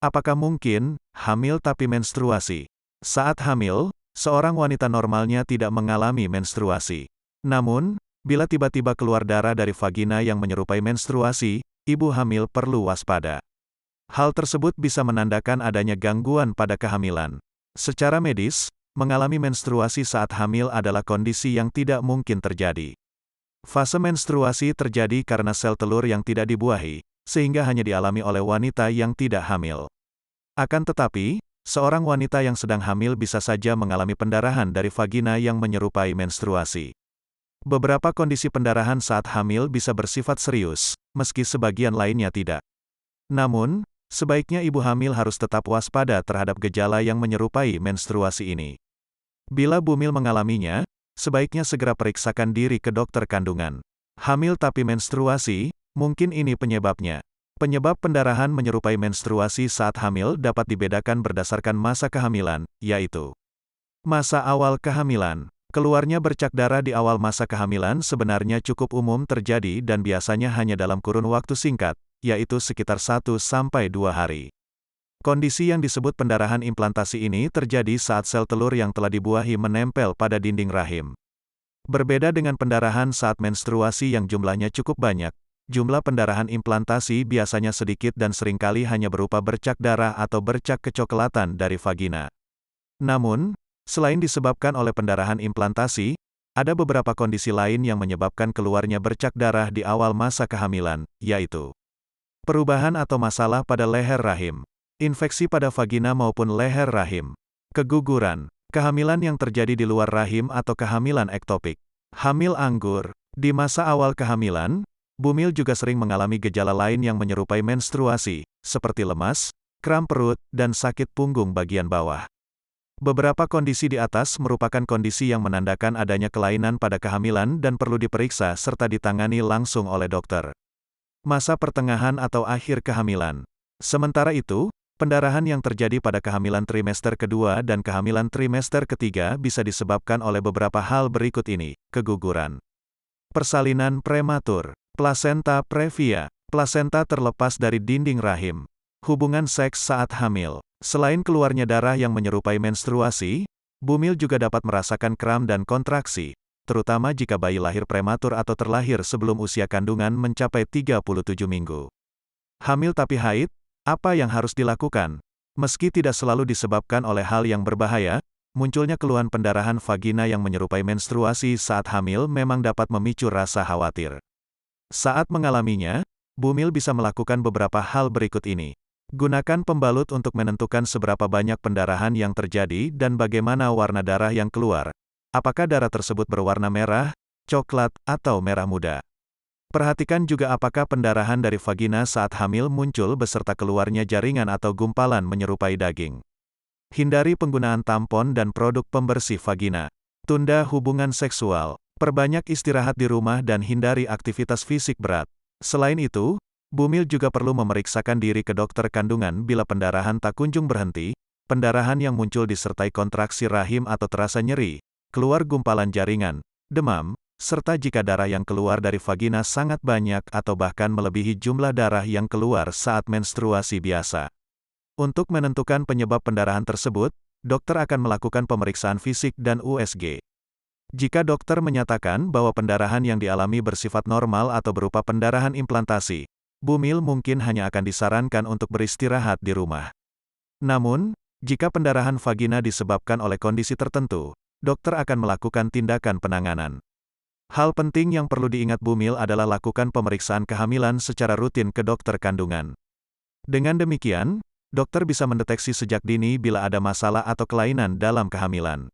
Apakah mungkin hamil tapi menstruasi? Saat hamil, seorang wanita normalnya tidak mengalami menstruasi. Namun, bila tiba-tiba keluar darah dari vagina yang menyerupai menstruasi, ibu hamil perlu waspada. Hal tersebut bisa menandakan adanya gangguan pada kehamilan. Secara medis, mengalami menstruasi saat hamil adalah kondisi yang tidak mungkin terjadi. Fase menstruasi terjadi karena sel telur yang tidak dibuahi, sehingga hanya dialami oleh wanita yang tidak hamil. Akan tetapi, seorang wanita yang sedang hamil bisa saja mengalami pendarahan dari vagina yang menyerupai menstruasi. Beberapa kondisi pendarahan saat hamil bisa bersifat serius, meski sebagian lainnya tidak. Namun, sebaiknya ibu hamil harus tetap waspada terhadap gejala yang menyerupai menstruasi ini. Bila bumil mengalaminya, sebaiknya segera periksakan diri ke dokter kandungan. Hamil tapi menstruasi, mungkin ini penyebabnya. Penyebab pendarahan menyerupai menstruasi saat hamil dapat dibedakan berdasarkan masa kehamilan, yaitu masa awal kehamilan. Keluarnya bercak darah di awal masa kehamilan sebenarnya cukup umum terjadi dan biasanya hanya dalam kurun waktu singkat, yaitu sekitar 1-2 hari. Kondisi yang disebut pendarahan implantasi ini terjadi saat sel telur yang telah dibuahi menempel pada dinding rahim. Berbeda dengan pendarahan saat menstruasi yang jumlahnya cukup banyak, jumlah pendarahan implantasi biasanya sedikit dan seringkali hanya berupa bercak darah atau bercak kecoklatan dari vagina. Namun, selain disebabkan oleh pendarahan implantasi, ada beberapa kondisi lain yang menyebabkan keluarnya bercak darah di awal masa kehamilan, yaitu perubahan atau masalah pada leher rahim, infeksi pada vagina maupun leher rahim, keguguran, kehamilan yang terjadi di luar rahim atau kehamilan ektopik, hamil anggur. Di masa awal kehamilan, bumil juga sering mengalami gejala lain yang menyerupai menstruasi, seperti lemas, kram perut, dan sakit punggung bagian bawah. Beberapa kondisi di atas merupakan kondisi yang menandakan adanya kelainan pada kehamilan dan perlu diperiksa serta ditangani langsung oleh dokter. Masa pertengahan atau akhir kehamilan. Sementara itu, pendarahan yang terjadi pada kehamilan trimester kedua dan kehamilan trimester ketiga bisa disebabkan oleh beberapa hal berikut ini: keguguran, persalinan prematur, plasenta previa, plasenta terlepas dari dinding rahim, hubungan seks saat hamil. Selain keluarnya darah yang menyerupai menstruasi, bumil juga dapat merasakan kram dan kontraksi, terutama jika bayi lahir prematur atau terlahir sebelum usia kandungan mencapai 37 minggu. Hamil tapi haid, apa yang harus dilakukan? Meski tidak selalu disebabkan oleh hal yang berbahaya, munculnya keluhan pendarahan vagina yang menyerupai menstruasi saat hamil memang dapat memicu rasa khawatir. Saat mengalaminya, bumil bisa melakukan beberapa hal berikut ini. Gunakan pembalut untuk menentukan seberapa banyak pendarahan yang terjadi dan bagaimana warna darah yang keluar. Apakah darah tersebut berwarna merah, coklat, atau merah muda? Perhatikan juga apakah pendarahan dari vagina saat hamil muncul beserta keluarnya jaringan atau gumpalan menyerupai daging. Hindari penggunaan tampon dan produk pembersih vagina. Tunda hubungan seksual. Perbanyak istirahat di rumah dan hindari aktivitas fisik berat. Selain itu, bumil juga perlu memeriksakan diri ke dokter kandungan bila pendarahan tak kunjung berhenti, pendarahan yang muncul disertai kontraksi rahim atau terasa nyeri, keluar gumpalan jaringan, demam, serta jika darah yang keluar dari vagina sangat banyak atau bahkan melebihi jumlah darah yang keluar saat menstruasi biasa. Untuk menentukan penyebab pendarahan tersebut, dokter akan melakukan pemeriksaan fisik dan USG. Jika dokter menyatakan bahwa pendarahan yang dialami bersifat normal atau berupa pendarahan implantasi, bumil mungkin hanya akan disarankan untuk beristirahat di rumah. Namun, jika pendarahan vagina disebabkan oleh kondisi tertentu, dokter akan melakukan tindakan penanganan. Hal penting yang perlu diingat bumil adalah lakukan pemeriksaan kehamilan secara rutin ke dokter kandungan. Dengan demikian, dokter bisa mendeteksi sejak dini bila ada masalah atau kelainan dalam kehamilan.